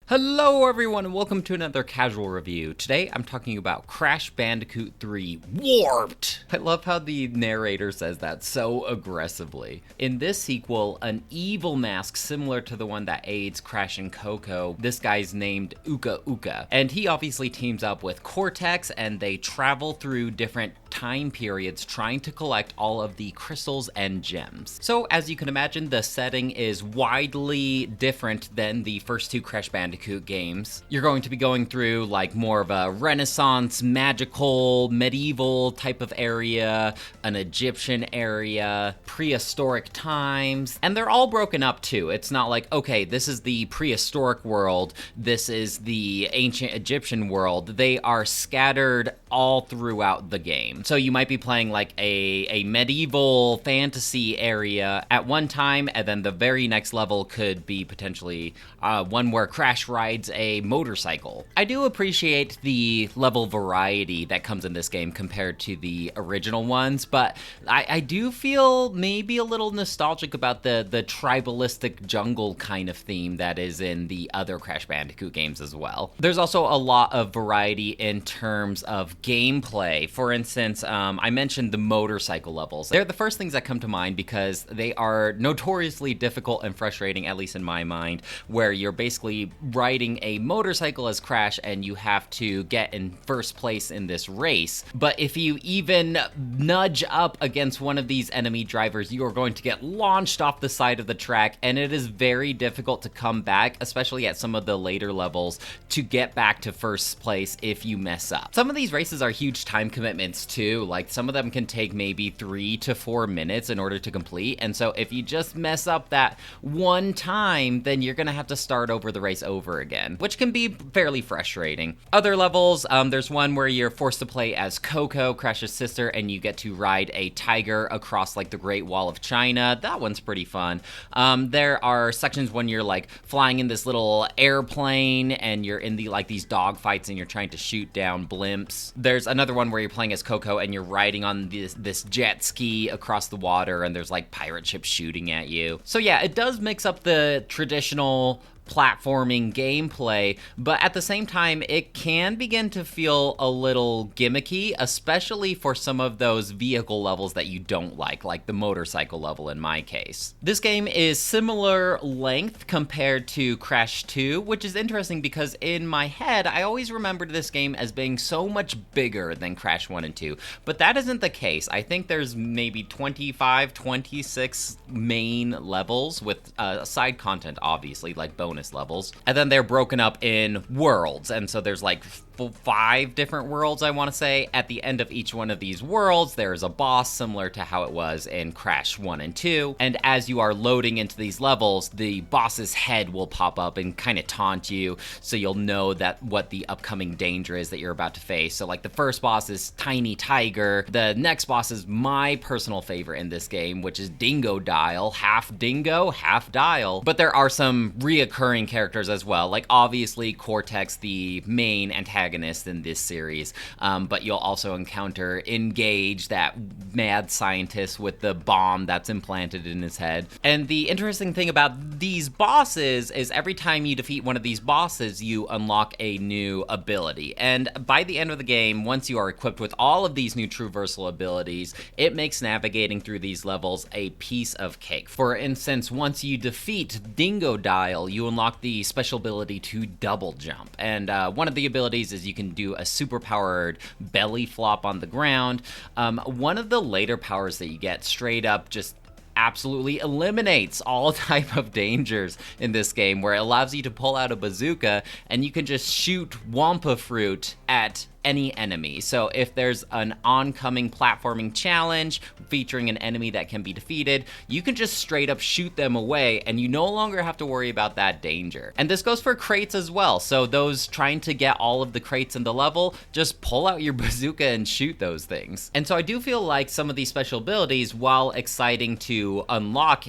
Hello everyone and welcome to another casual review. Today I'm talking about Crash Bandicoot 3 Warped. I love how the narrator says that so aggressively. In this sequel, an evil mask similar to the one that aids Crash and Coco, this guy's named Uka Uka. And he obviously teams up with Cortex and they travel through different time periods trying to collect all of the crystals and gems. So as you can imagine, the setting is widely different than the first two Crash Bandicoot games. You're going to be going through like more of a Renaissance, magical, medieval type of area, an Egyptian area, prehistoric times, and they're all broken up too. It's not like, okay, this is the prehistoric world, this is the ancient Egyptian world. They are scattered all throughout the game. So you might be playing like a medieval fantasy area at one time, and then the very next level could be potentially one where Crash rides a motorcycle. I do appreciate the level variety that comes in this game compared to the original ones, but I do feel maybe a little nostalgic about the tribalistic jungle kind of theme that is in the other Crash Bandicoot games as well. There's also a lot of variety in terms of gameplay. For instance, I mentioned the motorcycle levels. They're the first things that come to mind because they are notoriously difficult and frustrating, at least in my mind, where you're basically riding a motorcycle as Crash and you have to get in first place in this race. But if you even nudge up against one of these enemy drivers, you are going to get launched off the side of the track, and it is very difficult to come back, especially at some of the later levels, to get back to first place if you mess up. Some of these races are huge time commitments too. Like some of them can take maybe 3 to 4 minutes in order to complete, and so if you just mess up that one time, then you're gonna have to start over the race over again, which can be fairly frustrating. Other levels, there's one where you're forced to play as Coco, Crash's sister, and you get to ride a tiger across like the Great Wall of China. That one's pretty fun. There are sections when you're like flying in this little airplane and you're in these dog fights and you're trying to shoot down blimps. There's another one where you're playing as Coco and you're riding on this jet ski across the water and there's like pirate ships shooting at you. So yeah, it does mix up the traditional platforming gameplay, but at the same time, it can begin to feel a little gimmicky, especially for some of those vehicle levels that you don't like the motorcycle level in my case. This game is similar length compared to Crash 2, which is interesting because in my head, I always remembered this game as being so much bigger than Crash 1 and 2, but that isn't the case. I think there's maybe 25, 26 main levels with side content, obviously, like bonus levels, and then they're broken up in worlds, and so there's like 5 different worlds, I want to say. At the end of each one of these worlds, there's a boss similar to how it was in Crash 1 and 2, and as you are loading into these levels, the boss's head will pop up and kind of taunt you, so you'll know that what the upcoming danger is that you're about to face. So like the first boss is Tiny Tiger, the next boss is my personal favorite in this game, which is Dingo Dial, half dingo, half dial, but there are some reoccurring characters as well, like obviously Cortex, the main antagonist in this series, but you'll also encounter Engage, that mad scientist with the bomb that's implanted in his head. And the interesting thing about these bosses is every time you defeat one of these bosses, you unlock a new ability. And by the end of the game, once you are equipped with all of these new traversal abilities, it makes navigating through these levels a piece of cake. For instance, once you defeat Dingo Dial, you unlock the special ability to double jump. And one of the abilities is you can do a super-powered belly flop on the ground. One of the later powers that you get straight up just absolutely eliminates all type of dangers in this game, where it allows you to pull out a bazooka and you can just shoot Wampa Fruit at any enemy. So if there's an oncoming platforming challenge featuring an enemy that can be defeated, you can just straight up shoot them away and you no longer have to worry about that danger. And this goes for crates as well. So those trying to get all of the crates in the level, just pull out your bazooka and shoot those things. And so I do feel like some of these special abilities, while exciting to unlock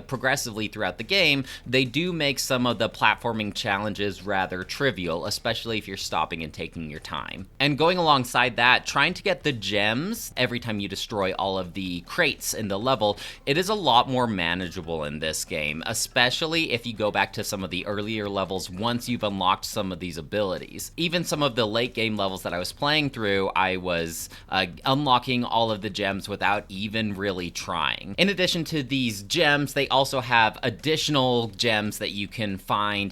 progressively throughout the game, they do make some of the platforming challenges rather trivial, especially if you're stopping and taking your time. And going alongside that, trying to get the gems every time you destroy all of the crates in the level, it is a lot more manageable in this game, especially if you go back to some of the earlier levels once you've unlocked some of these abilities. Even some of the late game levels that I was playing through, I was unlocking all of the gems without even really trying. In addition to these gems, they also have additional gems that you can find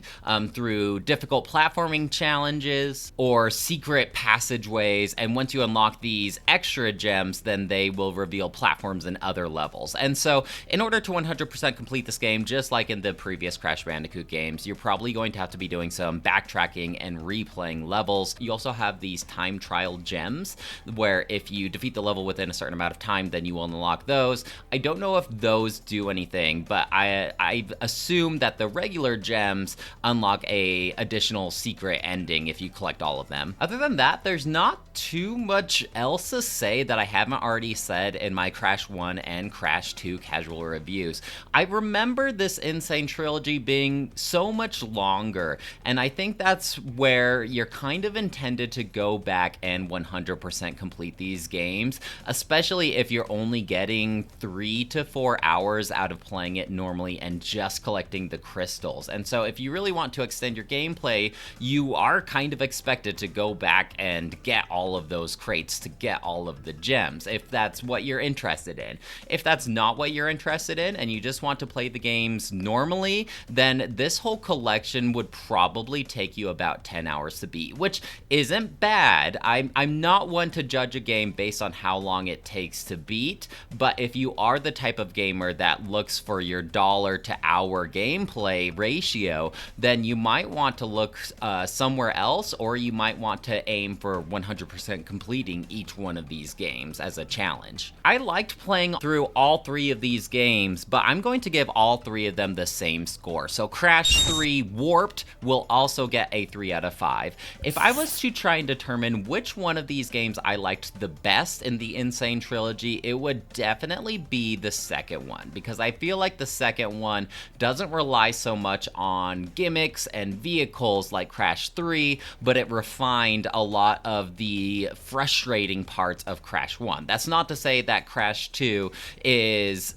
through difficult platforming challenges or secret passageways, and once you unlock these extra gems, then they will reveal platforms in other levels. And so in order to 100% complete this game, just like in the previous Crash Bandicoot games, you're probably going to have to be doing some backtracking and replaying levels. You also have these time trial gems, where if you defeat the level within a certain amount of time, then you will unlock those. I don't know if those do anything, but I assume that the regular gems unlock a additional secret ending if you collect all of them. Other than that, there's not too much else to say that I haven't already said in my Crash 1 and Crash 2 casual reviews. I remember this Sane Trilogy being so much longer, and I think that's where you're kind of intended to go back and 100% complete these games, especially if you're only getting 3 to 4 hours out of playing it normally and just collecting the crystals. And so if you really want to extend your gameplay, you are kind of expected to go back and get all of those crates to get all of the gems, if that's what you're interested in. If that's not what you're interested in and you just want to play the games normally, then this whole collection would probably take you about 10 hours to beat, which isn't bad. I'm not one to judge a game based on how long it takes to beat, but if you are the type of gamer that looks for your dollar to hour gameplay ratio, then you might want to look somewhere else, or you might want to aim for 100% completing each one of these games as a challenge. I liked playing through all 3 of these games, but I'm going to give all 3 of them the same score. So Crash 3 Warped will also get a 3 out of 5. If I was to try and determine which one of these games I liked the best in the Sane Trilogy, it would definitely be the second one, because I feel like the second one doesn't rely so much on gimmicks and vehicles like Crash 3, but it refined a lot of the frustrating parts of Crash 1. That's not to say that Crash 2 is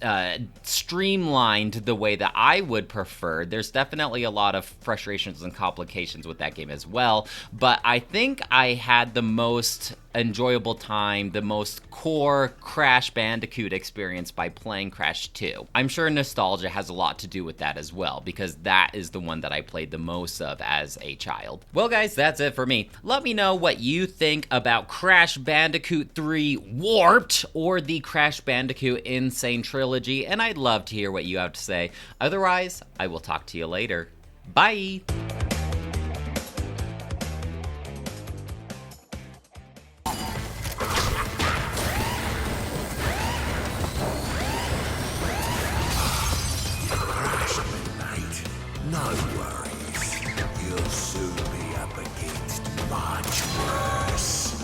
streamlined the way that I would prefer. There's definitely a lot of frustrations and complications with that game as well, but I think I had the most enjoyable time, the most core Crash Bandicoot experience by playing Crash 2. I'm sure nostalgia has a lot to do with that as well, because that is the one that I played the most of as a child. Well guys, that's it for me. Let me know what you think about Crash Bandicoot 3 Warped or the Crash Bandicoot Sane Trilogy, and I'd love to hear what you have to say. Otherwise, I will talk to you later. Bye! No worries, you'll soon be up against much worse.